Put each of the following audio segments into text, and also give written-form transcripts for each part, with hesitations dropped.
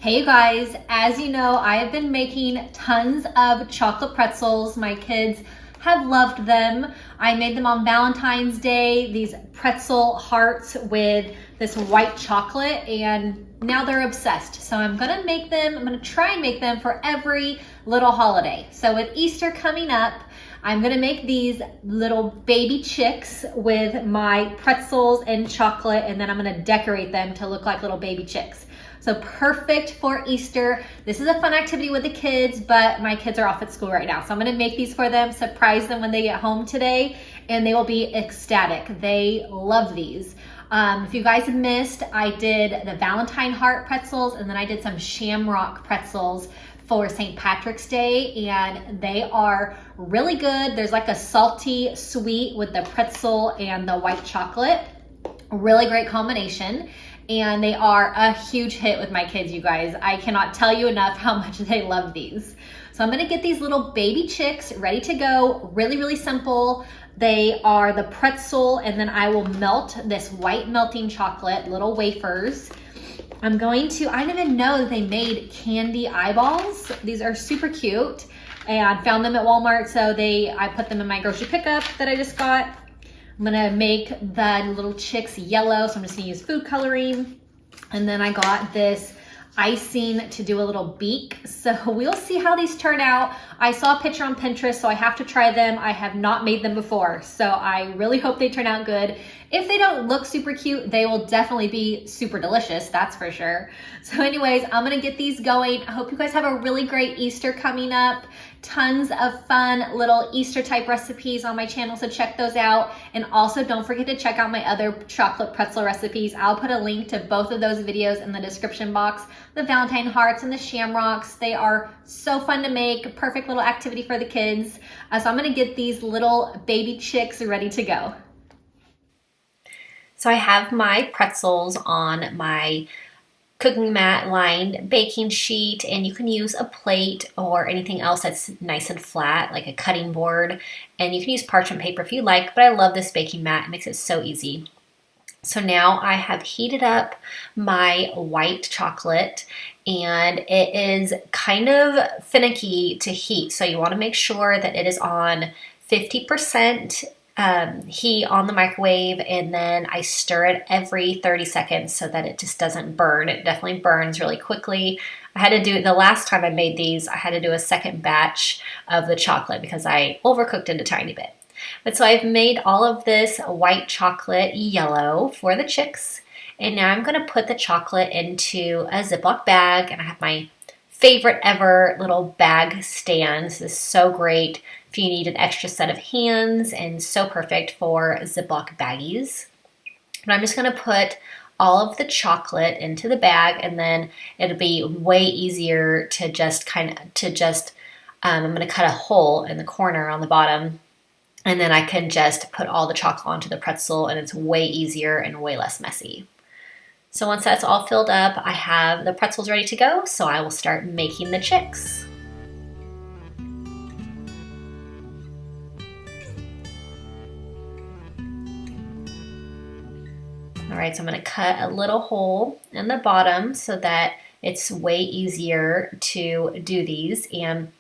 Hey you guys, as you know, I have been making tons of chocolate pretzels. My kids have loved them. I made them on Valentine's Day, these pretzel hearts with this white chocolate, and now they're obsessed. So I'm gonna make them, I'm gonna try and make them for every little holiday. So with Easter coming up, I'm gonna make these little baby chicks with my pretzels and chocolate, and then I'm gonna decorate them to look like little baby chicks. So perfect for Easter. This is a fun activity with the kids, but my kids are off at school right now. So I'm gonna make these for them, surprise them when they get home today, and they will be ecstatic. They love these. If you guys have missed, I did the Valentine heart pretzels, and then I did some shamrock pretzels for St. Patrick's Day, and they are really good. There's like a salty sweet with the pretzel and the white chocolate. Really great combination. And they are a huge hit with my kids, you guys. I cannot tell you enough how much they love these. So I'm gonna get these little baby chicks ready to go. Really, really simple. They are the pretzel, and then I will melt this white melting chocolate, little wafers. I didn't even know that they made candy eyeballs. These are super cute, and found them at Walmart, so I put them in my grocery pickup that I just got. I'm gonna make the little chicks yellow, so I'm just gonna use food coloring. And then I got this icing to do a little beak. So we'll see how these turn out. I saw a picture on Pinterest, so I have to try them. I have not made them before, so I really hope they turn out good. If they don't look super cute, they will definitely be super delicious, that's for sure. So anyways, I'm gonna get these going. I hope you guys have a really great Easter coming up. Tons of fun little Easter type recipes on my channel, so check those out. And also don't forget to check out my other chocolate pretzel recipes. I'll put a link to both of those videos in the description box. The Valentine hearts and the shamrocks, they are so fun to make. Perfect little activity for the kids. So I'm gonna get these little baby chicks ready to go. So I have my pretzels on my cooking mat lined baking sheet, and you can use a plate or anything else that's nice and flat, like a cutting board, and you can use parchment paper if you like, but I love this baking mat. It makes it so easy. So now I have heated up my white chocolate, and it is kind of finicky to heat, so you want to make sure that it is on 50% heat on the microwave, and then I stir it every 30 seconds so that it just doesn't burn. It definitely burns really quickly. I had to do, the last time I made these, I had to do a second batch of the chocolate because I overcooked it a tiny bit. But so I've made all of this white chocolate yellow for the chicks, and now I'm gonna put the chocolate into a Ziploc bag, and I have my favorite ever little bag stands. This is so great if you need an extra set of hands, and so perfect for Ziploc baggies. But I'm just gonna put all of the chocolate into the bag, and then it'll be way easier to I'm gonna cut a hole in the corner on the bottom, and then I can just put all the chocolate onto the pretzel, and it's way easier and way less messy. So once that's all filled up, I have the pretzels ready to go, so I will start making the chicks. All right, so I'm gonna cut a little hole in the bottom so that it's way easier to do these. And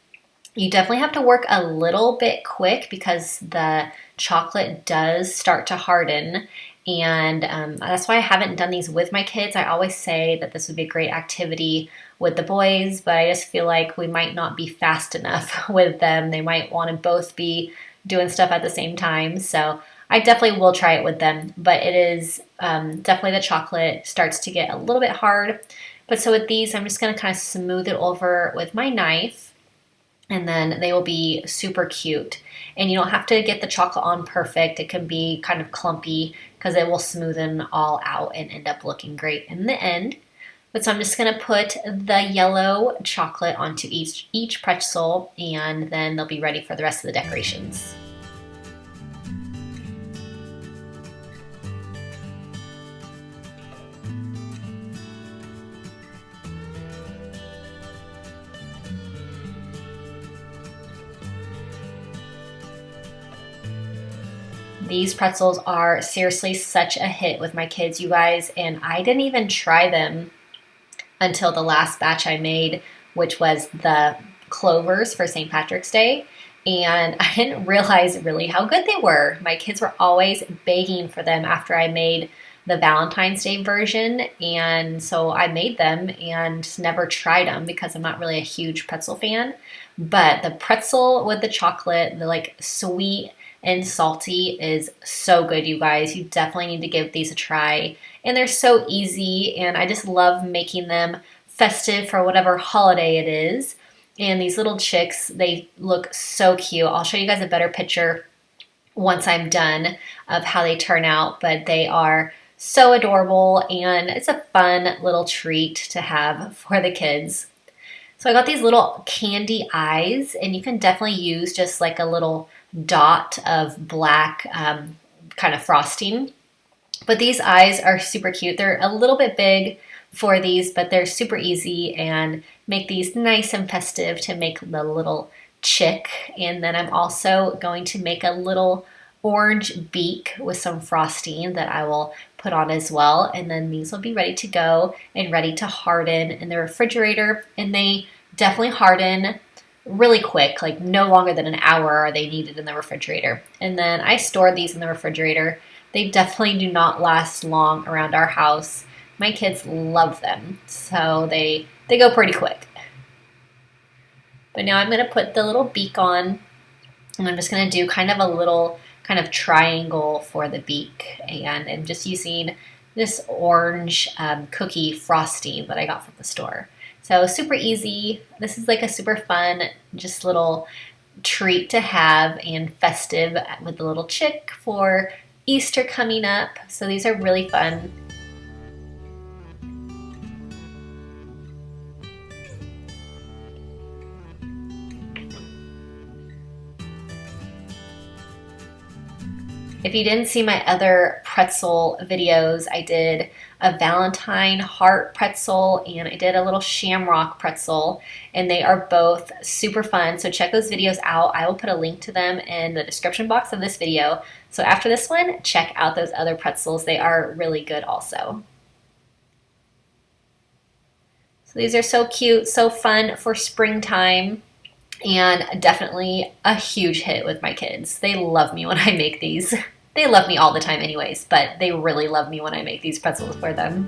you definitely have to work a little bit quick because the chocolate does start to harden. And that's why I haven't done these with my kids. I always say that this would be a great activity with the boys, but I just feel like we might not be fast enough with them. They might want to both be doing stuff at the same time. So I definitely will try it with them, but it is definitely the chocolate starts to get a little bit hard. But so with these, I'm just gonna kind of smooth it over with my knife, and then they will be super cute. And you don't have to get the chocolate on perfect. It can be kind of clumpy because it will smoothen all out and end up looking great in the end. But so I'm just gonna put the yellow chocolate onto each pretzel, and then they'll be ready for the rest of the decorations. These pretzels are seriously such a hit with my kids, you guys, and I didn't even try them until the last batch I made, which was the clovers for St. Patrick's Day. And I didn't realize really how good they were. My kids were always begging for them after I made the Valentine's Day version. And so I made them and just never tried them because I'm not really a huge pretzel fan. But the pretzel with the chocolate, the like sweet and salty, is so good, you guys. You definitely need to give these a try. And they're so easy, and I just love making them festive for whatever holiday it is. And these little chicks, they look so cute. I'll show you guys a better picture once I'm done of how they turn out, but they are so adorable, and it's a fun little treat to have for the kids. So I got these little candy eyes, and you can definitely use just like a little dot of black kind of frosting. But these eyes are super cute. They're a little bit big for these, but they're super easy and make these nice and festive to make the little chick. And then I'm also going to make a little orange beak with some frosting that I will put on as well. And then these will be ready to go and ready to harden in the refrigerator. And they definitely harden really quick, like no longer than an hour are they needed in the refrigerator. And then I store these in the refrigerator. They definitely do not last long around our house. My kids love them, so they go pretty quick. But now I'm going to put the little beak on, and I'm just going to do kind of a little kind of triangle for the beak. And I'm just using this orange cookie frosting that I got from the store. So super easy. This is like a super fun, just little treat to have and festive with the little chick for Easter coming up. So these are really fun. If you didn't see my other pretzel videos, I did a Valentine heart pretzel and I did a little shamrock pretzel, and they are both super fun. So check those videos out. I will put a link to them in the description box of this video. So after this one, check out those other pretzels. They are really good also. So these are so cute, so fun for springtime, and definitely a huge hit with my kids. They love me when I make these. They love me all the time anyways, but they really love me when I make these pretzels for them.